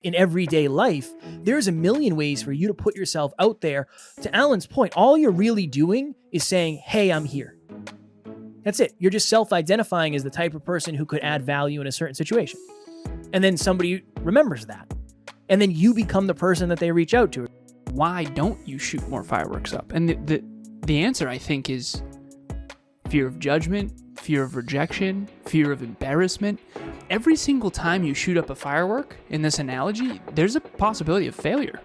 in everyday life, there's a million ways for you to put yourself out there. To Alan's point, all you're really doing is saying, hey, I'm here. That's it. You're just self-identifying as the type of person who could add value in a certain situation. And then somebody remembers that. And then you become the person that they reach out to. Why don't you shoot more fireworks up? And the answer, I think, is fear of judgment, fear of rejection, fear of embarrassment. Every single time you shoot up a firework, in this analogy, there's a possibility of failure.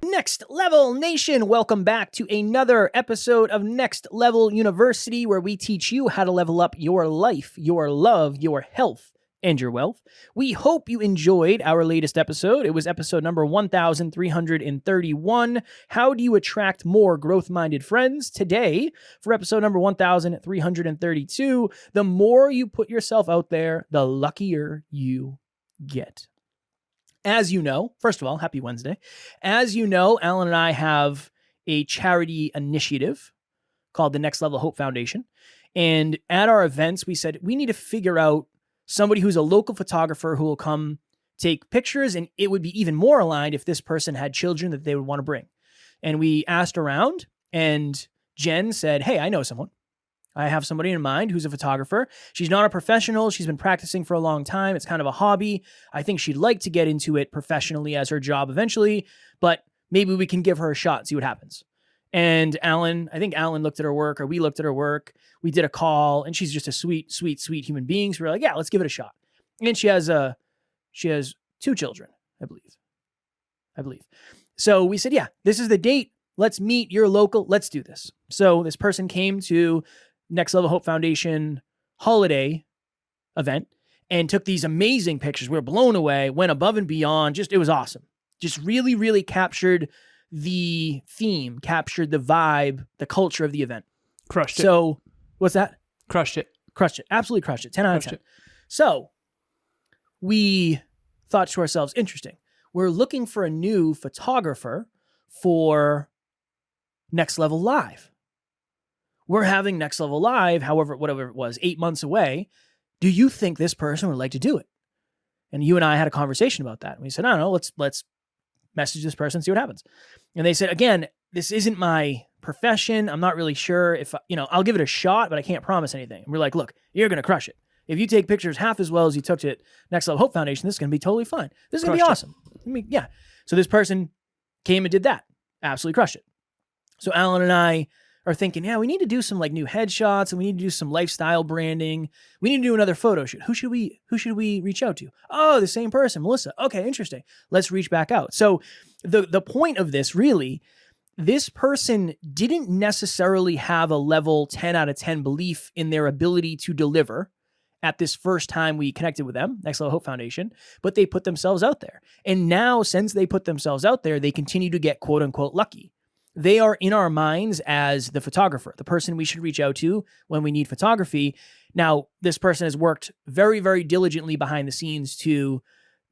Next Level Nation, welcome back to another episode of Next Level University, where we teach you how to level up your life, your love, your health, and your wealth. We hope you enjoyed our latest episode. It was episode number 1331. How do you attract more growth-minded friends? Today, for episode number 1332, the more you put yourself out there, the luckier you get. As you know, first of all, happy Wednesday. As you know, Alan and I have a charity initiative called the Next Level Hope Foundation. And at our events, we said we need to figure out somebody who's a local photographer who will come take pictures, and it would be even more aligned if this person had children that they would want to bring. And we asked around, and Jen said, hey, I know someone. I have somebody in mind who's a photographer. She's not a professional. She's been practicing for a long time. It's kind of a hobby. I think she'd like to get into it professionally as her job eventually, but maybe we can give her a shot, see what happens. And I think Alan looked at her work, or we looked at her work. We did a call, and she's just a sweet, sweet, sweet human being. So we're like, yeah, let's give it a shot. And she has 2 children, I believe. So we said, yeah, this is the date. Let's meet. You're local. Let's do this. So this person came to Next Level Hope Foundation holiday event and took these amazing pictures. We were blown away, went above and beyond. It was awesome. Just really, really captured the theme, captured the vibe, the culture of the event. Crushed it. So, what's that? Crushed it. Crushed it. Absolutely crushed it. 10 out of 10. So, we thought to ourselves, interesting. We're looking for a new photographer for Next Level Live. We're having Next Level Live, whatever it was, 8 months away. Do you think this person would like to do it? And you and I had a conversation about that. And we said, I don't know, let's message this person, see what happens. And they said, again, this isn't my profession. I'm not really sure if, I'll give it a shot, but I can't promise anything. And we're like, look, you're going to crush it. If you take pictures half as well as you took at Next Level Hope Foundation, this is going to be totally fine. This is going to be awesome. Yeah. So this person came and did that. Absolutely crushed it. So Alan and I are thinking, yeah, we need to do some new headshots, and we need to do some lifestyle branding. We need to do another photo shoot. Who should we reach out to? Oh, the same person, Melissa. Okay, interesting. Let's reach back out. So the point of this, really, this person didn't necessarily have a level 10 out of 10 belief in their ability to deliver at this first time we connected with them, Next Level Hope Foundation, but they put themselves out there. And now, since they put themselves out there, they continue to get quote unquote lucky. They are in our minds as the photographer, the person we should reach out to when we need photography. Now, this person has worked very, very diligently behind the scenes to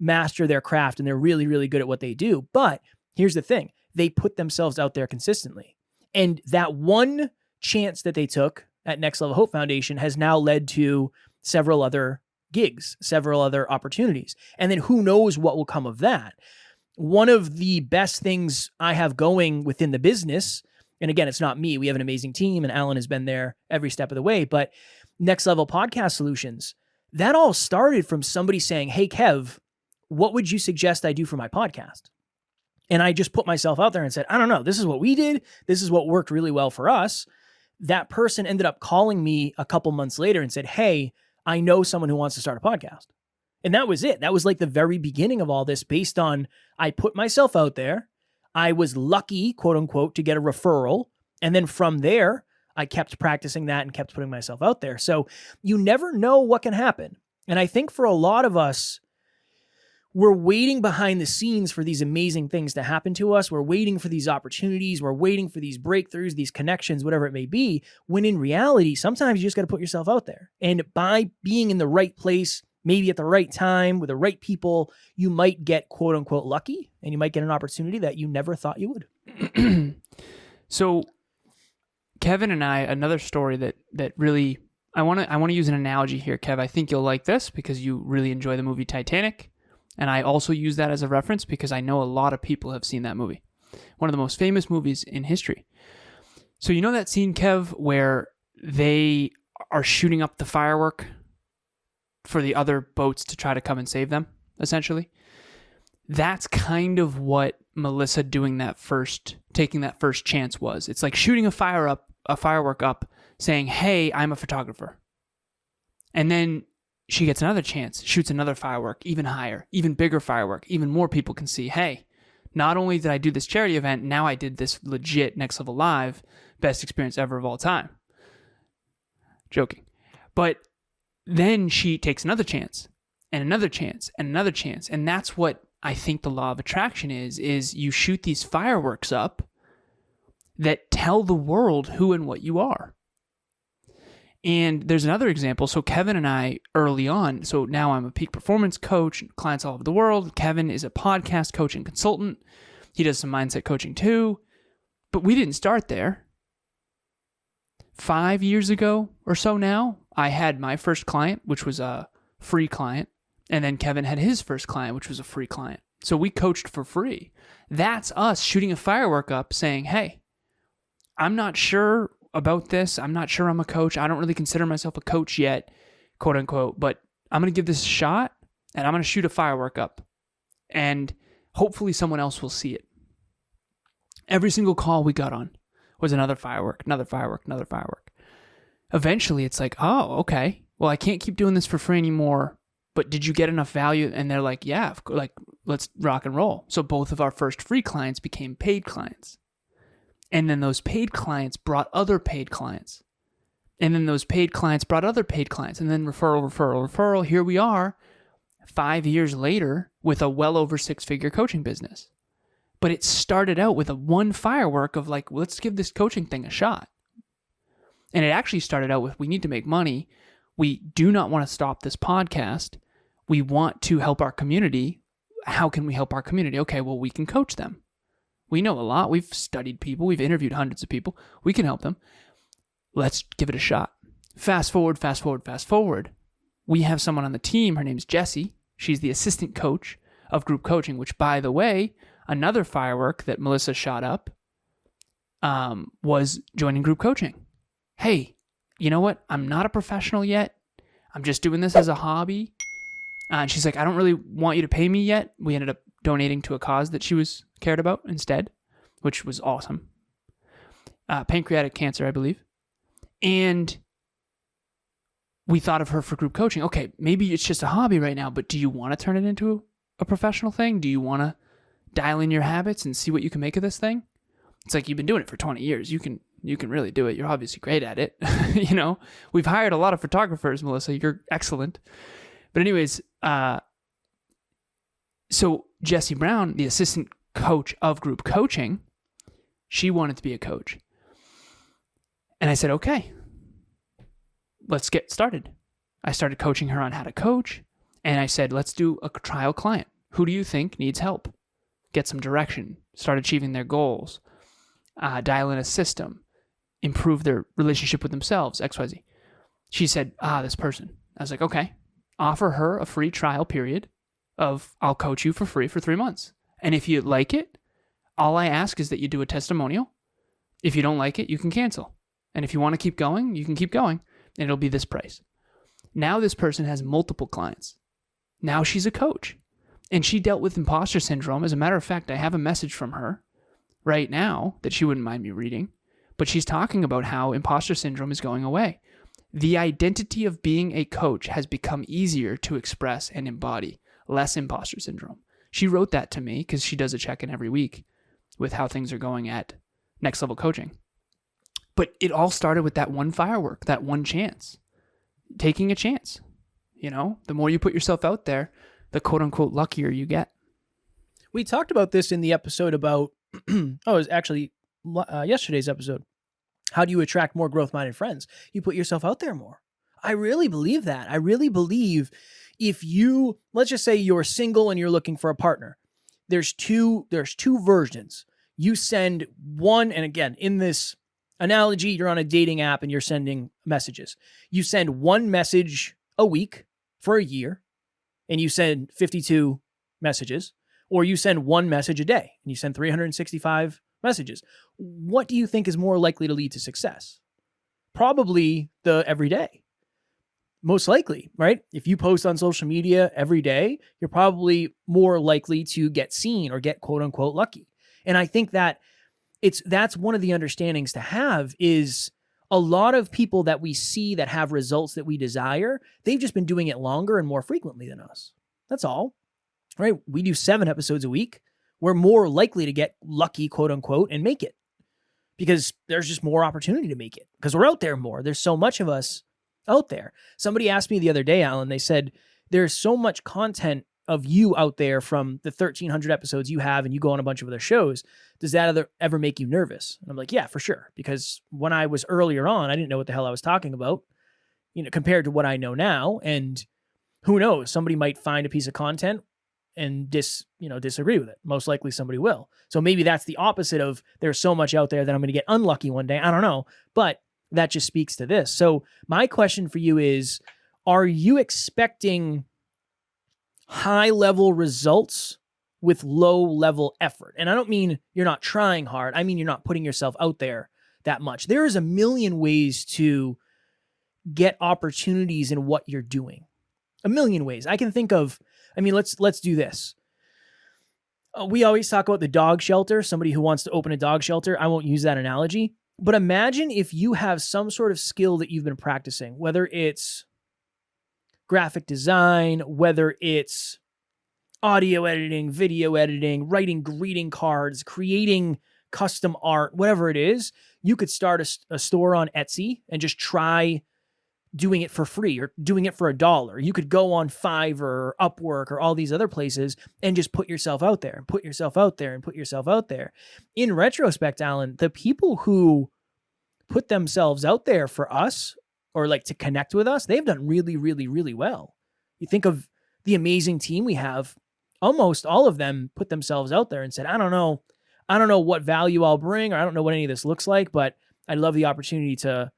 master their craft, and they're really, really good at what they do. But here's the thing. They put themselves out there consistently. And that one chance that they took at Next Level Hope Foundation has now led to several other gigs, several other opportunities. And then who knows what will come of that. One of the best things I have going within the business, and again, it's not me. We have an amazing team, and Alan has been there every step of the way, but Next Level Podcast Solutions, that all started from somebody saying, hey, Kev, what would you suggest I do for my podcast? And I just put myself out there and said, I don't know. This is what we did. This is what worked really well for us. That person ended up calling me a couple months later and said, hey, I know someone who wants to start a podcast. And that was it. That was the very beginning of all this, based on I put myself out there. I was lucky, quote unquote, to get a referral. And then from there, I kept practicing that and kept putting myself out there. So you never know what can happen. And I think for a lot of us, we're waiting behind the scenes for these amazing things to happen to us. We're waiting for these opportunities. We're waiting for these breakthroughs, these connections, whatever it may be. When in reality, sometimes you just got to put yourself out there. And by being in the right place, maybe at the right time with the right people, you might get quote unquote lucky, and you might get an opportunity that you never thought you would. So Kevin and I, another story that really, I want to use an analogy here, Kev. I think you'll like this because you really enjoy the movie Titanic. And I also use that as a reference because I know a lot of people have seen that movie. One of the most famous movies in history. So you know that scene, Kev, where they are shooting up the firework for the other boats to try to come and save them, essentially? That's kind of what Melissa taking that first chance was. It's like shooting a firework up, saying, hey, I'm a photographer. And then she gets another chance, shoots another firework, even higher, even bigger firework, even more people can see, hey, not only did I do this charity event, now I did this legit Next Level Live, best experience ever of all time. Joking. But then she takes another chance, and another chance, and another chance. And that's what I think the law of attraction is you shoot these fireworks up that tell the world who and what you are. And there's another example. So Kevin and I early on, so now I'm a peak performance coach, clients all over the world. Kevin is a podcast coach and consultant. He does some mindset coaching too. But we didn't start there. 5 years ago or so now, I had my first client, which was a free client. And then Kevin had his first client, which was a free client. So we coached for free. That's us shooting a firework up saying, hey, I'm not sure about this. I'm not sure I'm a coach. I don't really consider myself a coach yet, quote unquote, but I'm going to give this a shot and I'm going to shoot a firework up and hopefully someone else will see it. Every single call we got on was another firework, another firework, another firework. Eventually it's like, oh, okay, well, I can't keep doing this for free anymore, but did you get enough value? And they're like, yeah, like, let's rock and roll. So both of our first free clients became paid clients. And then those paid clients brought other paid clients. And then those paid clients brought other paid clients. And then referral. Here we are 5 years later with a well over 6-figure coaching business. But it started out with a one firework of like, let's give this coaching thing a shot. And it actually started out with, we need to make money. We do not want to stop this podcast. We want to help our community. How can we help our community? Okay, well, we can coach them. We know a lot. We've studied people. We've interviewed hundreds of people. We can help them. Let's give it a shot. Fast forward. We have someone on the team. Her name's Jessie. She's the assistant coach of group coaching, which, by the way, another firework that Melissa shot up was joining group coaching. Hey, you know what? I'm not a professional yet. I'm just doing this as a hobby. And she's like, I don't really want you to pay me yet. We ended up donating to a cause that she was cared about instead, which was awesome. Pancreatic cancer, I believe. And we thought of her for group coaching. Okay, maybe it's just a hobby right now, but do you want to turn it into a professional thing? Do you want to dial in your habits and see what you can make of this thing? It's like, you've been doing it for 20 years. You can really do it. You're obviously great at it. You know, we've hired a lot of photographers, Melissa. You're excellent. But anyways, so Jessie Brown, the assistant coach of group coaching, she wanted to be a coach. And I said, okay, let's get started. I started coaching her on how to coach. And I said, let's do a trial client. Who do you think needs help? Get some direction, start achieving their goals, dial in a system, improve their relationship with themselves, XYZ. She said, this person. I was like, okay, offer her a free trial period of, I'll coach you for free for 3 months. And if you like it, all I ask is that you do a testimonial. If you don't like it, you can cancel. And if you want to keep going, you can keep going. And it'll be this price. Now this person has multiple clients. Now she's a coach. And she dealt with imposter syndrome. As a matter of fact, I have a message from her right now that she wouldn't mind me reading. But she's talking about how imposter syndrome is going away. The identity of being a coach has become easier to express and embody. Less imposter syndrome. She wrote that to me because she does a check-in every week with how things are going at Next Level Coaching. But it all started with that one firework, that one chance. Taking a chance. You know, the more you put yourself out there, the quote-unquote luckier you get. We talked about this in the episode about, it was actually yesterday's episode. How do you attract more growth-minded friends? You put yourself out there more. I really believe that. I really believe if you, let's just say you're single and you're looking for a partner, there's two versions. You send one, and again, in this analogy, you're on a dating app and you're sending messages. You send one message a week for a year, and you send 52 messages, or you send one message a day and you send 365 messages. What do you think is more likely to lead to success? Probably the everyday. Most likely, right? If you post on social media every day, you're probably more likely to get seen or get quote unquote lucky. And I think that that's one of the understandings to have is a lot of people that we see that have results that we desire, they've just been doing it longer and more frequently than us. That's all, right? We do 7 episodes a week. We're more likely to get lucky, quote unquote, and make it because there's just more opportunity to make it because we're out there more. There's so much of us out there. Somebody asked me the other day, Alan, they said, there's so much content of you out there from the 1,300 episodes you have and you go on a bunch of other shows. Does that ever make you nervous? And I'm like, yeah, for sure. Because when I was earlier on, I didn't know what the hell I was talking about, compared to what I know now. And who knows, somebody might find a piece of content and disagree with it. Most likely somebody will. So maybe that's the opposite of there's so much out there that I'm going to get unlucky one day. I don't know. But that just speaks to this. So my question for you is, are you expecting high-level results with low-level effort? And I don't mean you're not trying hard. I mean you're not putting yourself out there that much. There is a million ways to get opportunities in what you're doing. A million ways. I can think of, let's do this. We always talk about the dog shelter, somebody who wants to open a dog shelter. I won't use that analogy. But imagine if you have some sort of skill that you've been practicing, whether it's graphic design, whether it's audio editing, video editing, writing greeting cards, creating custom art, whatever it is, you could start a store on Etsy and just try doing it for free or doing it for $1. You could go on Fiverr or Upwork or all these other places and just put yourself out there and put yourself out there and put yourself out there. In retrospect, Alan, the people who put themselves out there for us or like to connect with us, they've done really, really, really well. You think of the amazing team we have, almost all of them put themselves out there and said, I don't know what value I'll bring, or I don't know what any of this looks like, but I'd love the opportunity to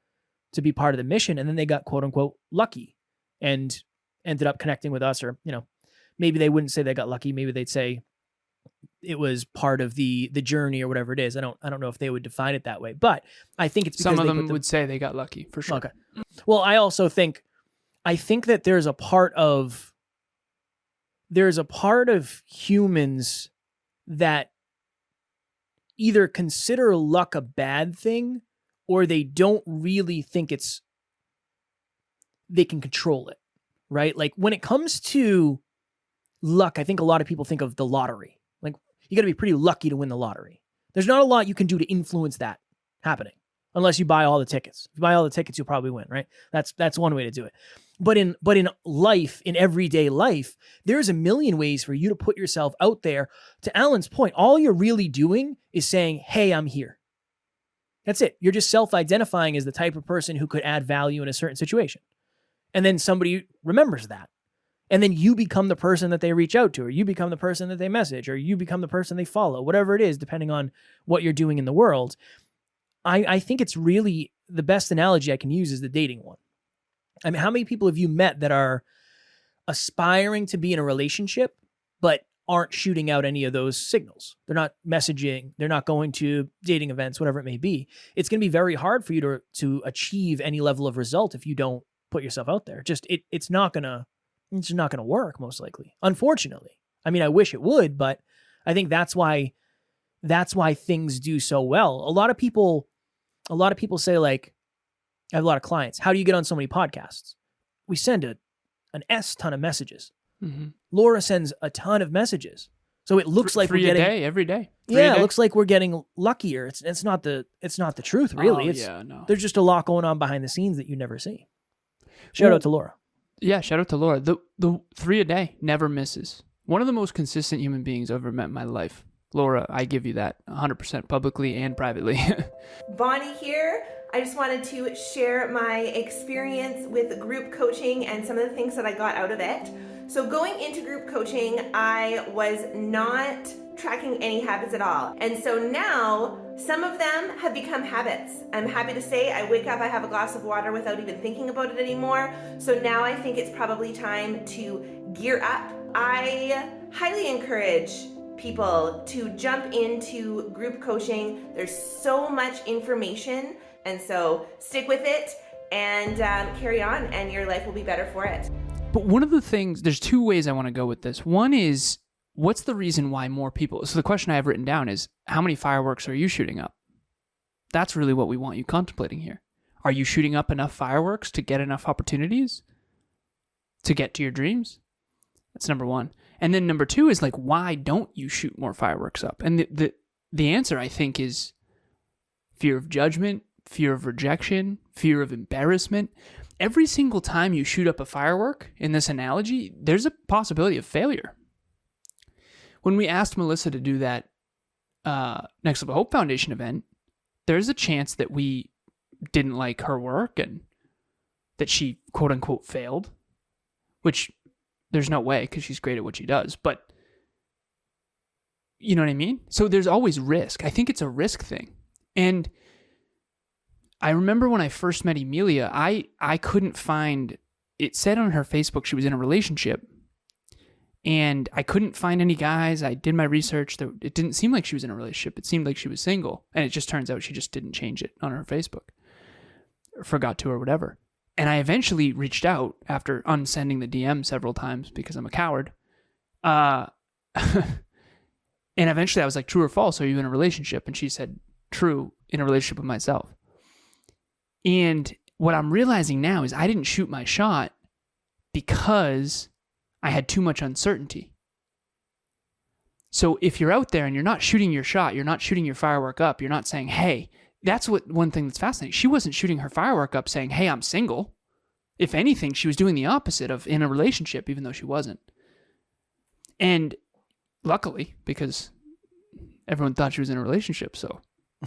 be part of the mission. And then they got quote unquote lucky and ended up connecting with us, or, maybe they wouldn't say they got lucky. Maybe they'd say it was part of the journey or whatever it is. I don't know if they would define it that way, but I think it's because some of them would say they got lucky for sure. Okay. Well, I also think that there's a part of humans that either consider luck a bad thing or they don't really think they can control it, right? Like when it comes to luck, I think a lot of people think of the lottery. Like you got to be pretty lucky to win the lottery. There's not a lot you can do to influence that happening unless you buy all the tickets. If you buy all the tickets, you'll probably win, right? That's one way to do it. But in life, in everyday life, there's a million ways for you to put yourself out there. To Alan's point, all you're really doing is saying, hey, I'm here. That's it. You're just self-identifying as the type of person who could add value in a certain situation. And then somebody remembers that. And then you become the person that they reach out to, or you become the person that they message, or you become the person they follow, whatever it is, depending on what you're doing in the world. I think it's really the best analogy I can use is the dating one. I mean, how many people have you met that are aspiring to be in a relationship, but aren't shooting out any of those signals? They're not messaging. They're not going to dating events, whatever it may be. It's going to be very hard for you to achieve any level of result if you don't put yourself out there. It's not going to work, most likely. Unfortunately. I mean, I wish it would, but I think that's why things do so well. A lot of people say, like, I have a lot of clients, how do you get on so many podcasts? We send an S ton of messages. Mm-hmm. Laura sends a ton of messages. So it looks like we're getting a day every day. It looks like we're getting luckier. It's not the truth, really. There's just a lot going on behind the scenes that you never see. Shout out to Laura. Yeah, shout out to Laura. The 3 a day never misses. One of the most consistent human beings I've ever met in my life. Laura, I give you that 100% publicly and privately. Bonnie here. I just wanted to share my experience with group coaching and some of the things that I got out of it. So going into group coaching, I was not tracking any habits at all. And so now some of them have become habits. I'm happy to say I wake up, I have a glass of water without even thinking about it anymore. So now I think it's probably time to gear up. I highly encourage people to jump into group coaching. There's so much information, and so stick with it and carry on, and your life will be better for it. But one of the things, there's two ways I want to go with this. One is, what's the reason why more people? So the question I have written down is, how many fireworks are you shooting up? That's really what we want you contemplating here. Are you shooting up enough fireworks to get enough opportunities to get to your dreams? That's number one. And then number two is like, why don't you shoot more fireworks up? And the answer, I think, is fear of judgment, fear of rejection, fear of embarrassment. Every single time you shoot up a firework in this analogy, there's a possibility of failure. When we asked Melissa to do that Next Level Hope Foundation event, there's a chance that we didn't like her work and that she quote unquote failed, which there's no way because she's great at what she does. But you know what I mean? So there's always risk. I think it's a risk thing. And I remember when I first met Emilia, I couldn't find, it said on her Facebook she was in a relationship, and I couldn't find any guys. I did my research. It didn't seem like she was in a relationship. It seemed like she was single, and it just turns out she just didn't change it on her Facebook. Forgot to or whatever. And I eventually reached out after unsending the DM several times because I'm a coward. And eventually I was like, true or false, are you in a relationship? And she said, true, in a relationship with myself. And what I'm realizing now is I didn't shoot my shot because I had too much uncertainty. So if you're out there and you're not shooting your shot, you're not shooting your firework up, you're not saying, hey, that's one thing that's fascinating. She wasn't shooting her firework up saying, hey, I'm single. If anything, she was doing the opposite of in a relationship, even though she wasn't. And luckily, because everyone thought she was in a relationship, so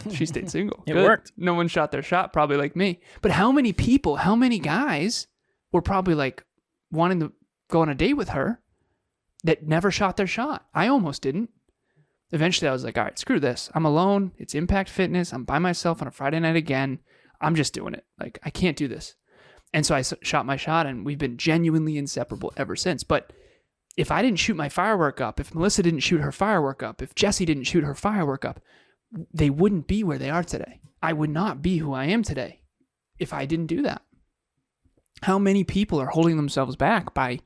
she stayed single. It worked. No one shot their shot, probably like me. But how many people, how many guys were probably like wanting to go on a date with her that never shot their shot? I almost didn't. Eventually, I was like, all right, screw this. I'm alone. It's Impact Fitness. I'm by myself on a Friday night again. I'm just doing it. Like, I can't do this. And so I shot my shot, and we've been genuinely inseparable ever since. But if I didn't shoot my firework up, if Melissa didn't shoot her firework up, if Jessie didn't shoot her firework up, they wouldn't be where they are today. I would not be who I am today if I didn't do that. How many people are holding themselves back by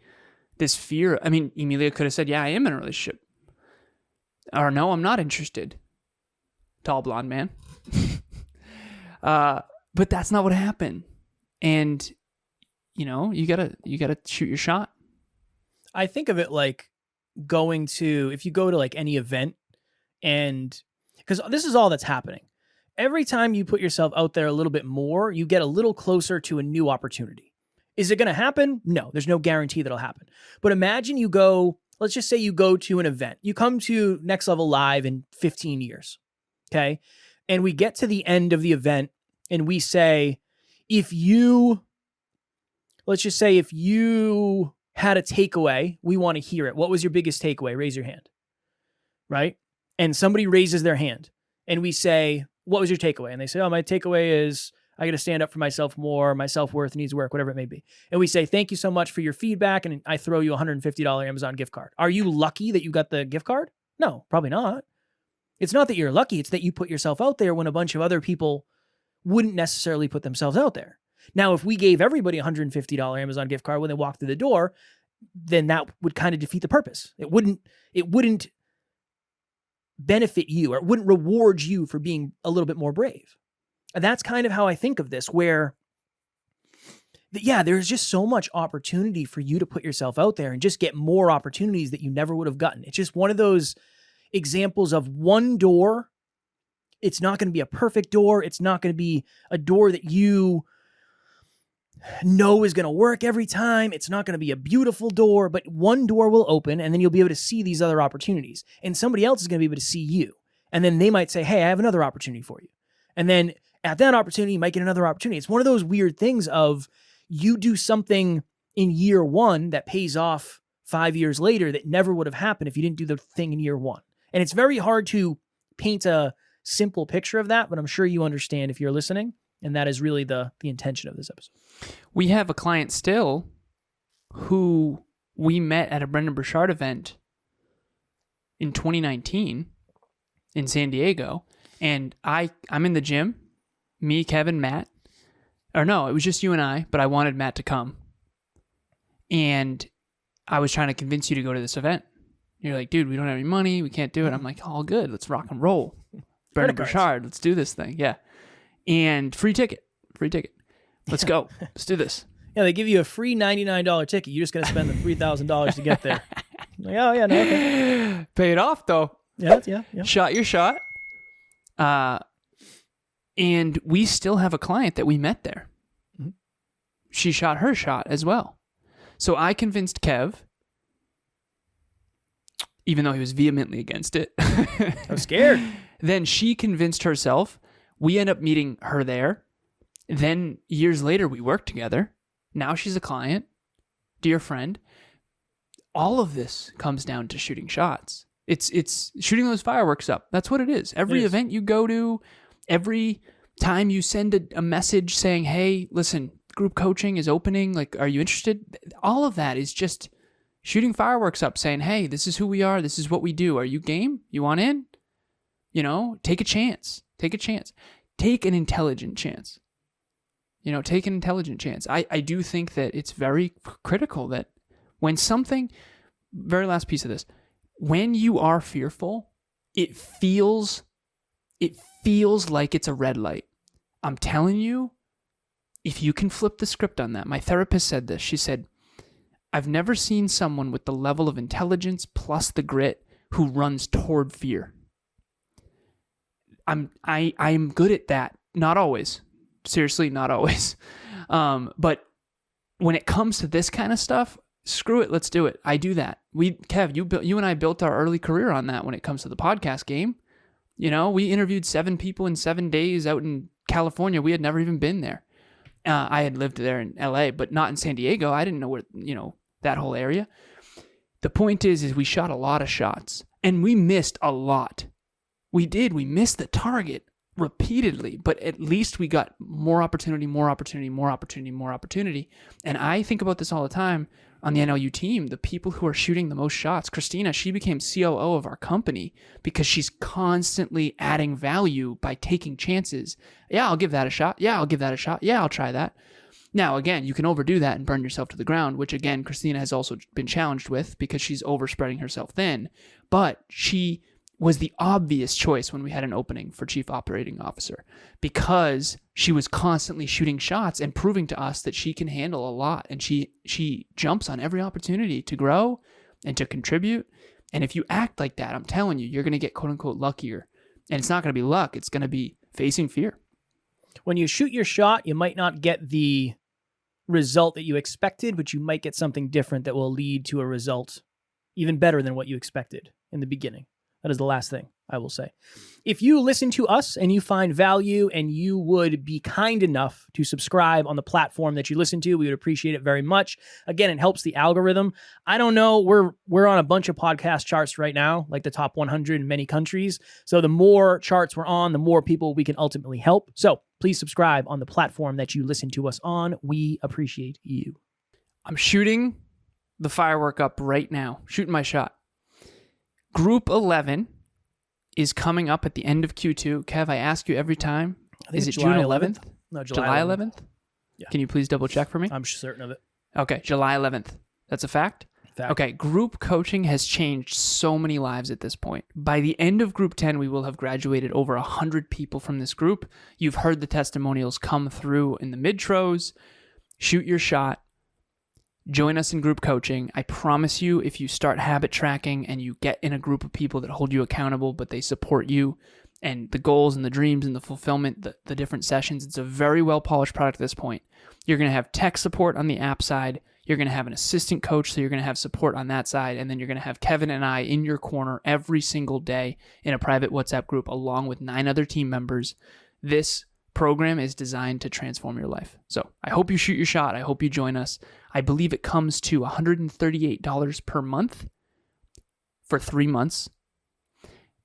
this fear? I mean, Emilia could have said, yeah, I am in a relationship. Or no, I'm not interested. Tall blonde man. But that's not what happened. And you know, you gotta shoot your shot. I think of it like if you go to like any event, and because this is all that's happening. Every time you put yourself out there a little bit more, you get a little closer to a new opportunity. Is it going to happen? No, there's no guarantee that'll happen. But imagine let's just say you go to an event. You come to Next Level Live in 15 years, okay? And we get to the end of the event and we say, if you had a takeaway, we want to hear it. What was your biggest takeaway? Raise your hand, right? And somebody raises their hand and we say, what was your takeaway? And they say, oh, my takeaway is I got to stand up for myself more. My self-worth needs work, whatever it may be. And we say, thank you so much for your feedback. And I throw you a $150 Amazon gift card. Are you lucky that you got the gift card? No, probably not. It's not that you're lucky. It's that you put yourself out there when a bunch of other people wouldn't necessarily put themselves out there. Now, if we gave everybody a $150 Amazon gift card when they walked through the door, then that would kind of defeat the purpose. It wouldn't benefit you, or it wouldn't reward you for being a little bit more brave. And that's kind of how I think of this, where, there's just so much opportunity for you to put yourself out there and just get more opportunities that you never would have gotten. It's just one of those examples of one door. It's not going to be a perfect door. It's not going to be a door that you know is going to work every time. It's not going to be a beautiful door, but one door will open and then you'll be able to see these other opportunities. And somebody else is going to be able to see you. And then they might say, hey, I have another opportunity for you. And then at that opportunity, you might get another opportunity. It's one of those weird things of you do something in year one that pays off 5 years later that never would have happened if you didn't do the thing in year one. And it's very hard to paint a simple picture of that, but I'm sure you understand if you're listening. And that is really the intention of this episode. We have a client still who we met at a Brendan Burchard event in 2019 in San Diego, and I'm in the gym, me, Kevin, Matt, or no, it was just you and I, but I wanted Matt to come. And I was trying to convince you to go to this event. You're like, dude, we don't have any money. We can't do it. I'm like, all good. Let's rock and roll. Brendan Burchard, let's do this thing. Yeah. And free ticket. Let's go. Let's do this. Yeah, they give you a free $99 ticket. You just got to spend the $3,000 to get there. Like, oh, yeah, no, okay. Pay it off, though. Yeah. Shot your shot. And we still have a client that we met there. Mm-hmm. She shot her shot as well. So I convinced Kev, even though he was vehemently against it. I was scared. Then she convinced herself. We end up meeting her there. Then years later, we worked together. Now she's a client, dear friend. All of this comes down to shooting shots. It's shooting those fireworks up. That's what it is. Every event you go to, every time you send a message saying, hey, listen, group coaching is opening. Like, are you interested? All of that is just shooting fireworks up, saying, hey, this is who we are. This is what we do. Are you game? You want in? You know, take a chance. Take an intelligent chance. Take an intelligent chance. I do think that it's very critical that when something, very last piece of this, when you are fearful, it feels like it's a red light. I'm telling you, if you can flip the script on that, my therapist said this. She said, I've never seen someone with the level of intelligence plus the grit who runs toward fear. I'm good at that. Not always. Seriously, not always. But when it comes to this kind of stuff, screw it. Let's do it. I do that. Kev, you and I built our early career on that when it comes to the podcast game. We interviewed 7 people in 7 days out in California. We had never even been there. I had lived there in LA, but not in San Diego. I didn't know where, that whole area. The point is we shot a lot of shots and we missed a lot. We missed the target repeatedly, but at least we got more opportunity. And I think about this all the time on the NLU team, the people who are shooting the most shots. Christina, she became COO of our company because she's constantly adding value by taking chances. Yeah, I'll give that a shot. Yeah, I'll try that. Now, again, you can overdo that and burn yourself to the ground, which again, Christina has also been challenged with because she's overspreading herself thin. But she was the obvious choice when we had an opening for chief operating officer because she was constantly shooting shots and proving to us that she can handle a lot. And she jumps on every opportunity to grow and to contribute. And if you act like that, I'm telling you, you're going to get quote unquote luckier. And it's not going to be luck. It's going to be facing fear. When you shoot your shot, you might not get the result that you expected, but you might get something different that will lead to a result even better than what you expected in the beginning. That is the last thing I will say. If you listen to us and you find value and you would be kind enough to subscribe on the platform that you listen to, we would appreciate it very much. Again, it helps the algorithm. I don't know. We're on a bunch of podcast charts right now, like the top 100 in many countries. So the more charts we're on, the more people we can ultimately help. So please subscribe on the platform that you listen to us on. We appreciate you. I'm shooting the firework up right now. Shooting my shot. Group 11 is coming up at the end of Q2. Kev, I ask you every time. Is it June 11th? No, July 11th? Yeah. Can you please double check for me? I'm certain of it. Okay, July 11th. That's a fact? Okay, group coaching has changed so many lives at this point. By the end of Group 10, we will have graduated over 100 people from this group. You've heard the testimonials come through in the mid-tros. Shoot your shot. Join us in group coaching. I promise you, if you start habit tracking and you get in a group of people that hold you accountable, but they support you and the goals and the dreams and the fulfillment, the different sessions, it's a very well-polished product at this point. You're going to have tech support on the app side. You're going to have an assistant coach, so you're going to have support on that side. And then you're going to have Kevin and I in your corner every single day in a private WhatsApp group, along with 9 other team members. This program is designed to transform your life. So I hope you shoot your shot. I hope you join us. I believe it comes to $138 per month for 3 months.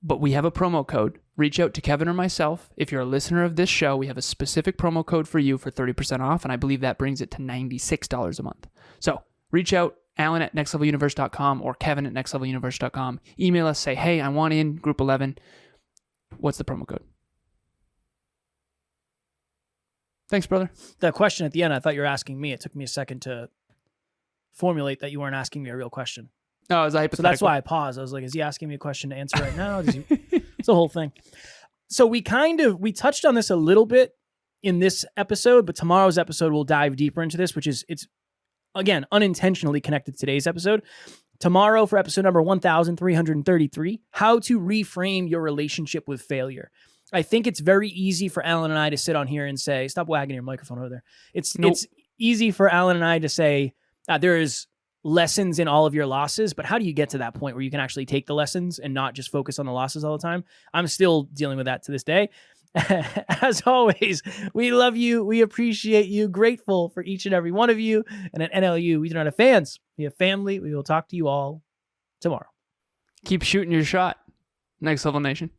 But we have a promo code. Reach out to Kevin or myself. If you're a listener of this show, we have a specific promo code for you for 30% off, and I believe that brings it to $96 a month. So reach out, Alan@nextleveluniverse.com or Kevin@nextleveluniverse.com. Email us, say, hey, I want in group 11. What's the promo code? Thanks, brother. The question at the end, I thought you were asking me. It took me a second to formulate that you weren't asking me a real question. Oh, it was a So hypothetical. that's why I paused. I was like, is he asking me a question to answer right now? It's the whole thing. So we touched on this a little bit in this episode, but tomorrow's episode will dive deeper into this, it's again, unintentionally connected to today's episode. Tomorrow for episode number 1333, how to reframe your relationship with failure. I think it's very easy for Alan and I to sit on here and say, stop wagging your microphone over there. It's easy for Alan and I to say, there is lessons in all of your losses, but how do you get to that point where you can actually take the lessons and not just focus on the losses all the time? I'm still dealing with that to this day. As always, we love you. We appreciate you. Grateful for each and every one of you. And at NLU, we do not have fans. We have family. We will talk to you all tomorrow. Keep shooting your shot. Next Level Nation.